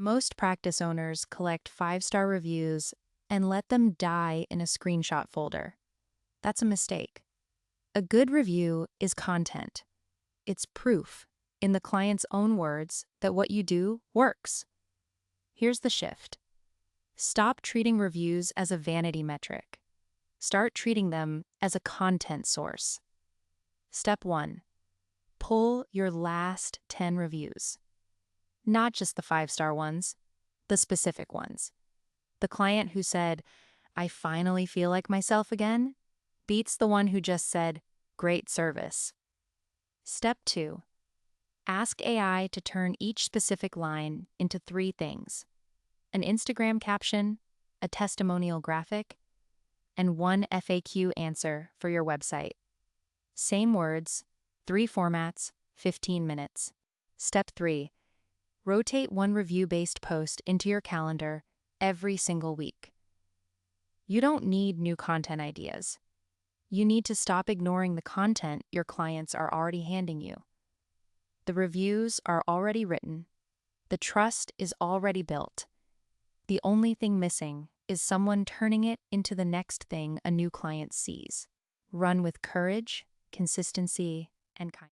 Most practice owners collect 5-star reviews and let them die in a screenshot folder. That's a mistake. A good review is content. It's proof, in the client's own words, that what you do works. Here's the shift. Stop treating reviews as a vanity metric. Start treating them as a content source. Step 1. Pull your last 10 reviews. Not just the 5-star ones, the specific ones. The client who said, "I finally feel like myself again," beats the one who just said, "Great service." Step 2. Ask AI to turn each specific line into 3 things: an Instagram caption, a testimonial graphic, and one FAQ answer for your website. Same words, 3 formats, 15 minutes. Step 3. Rotate one review-based post into your calendar every single week. You don't need new content ideas. You need to stop ignoring the content your clients are already handing you. The reviews are already written. The trust is already built. The only thing missing is someone turning it into the next thing a new client sees. Run with courage, consistency, and kindness.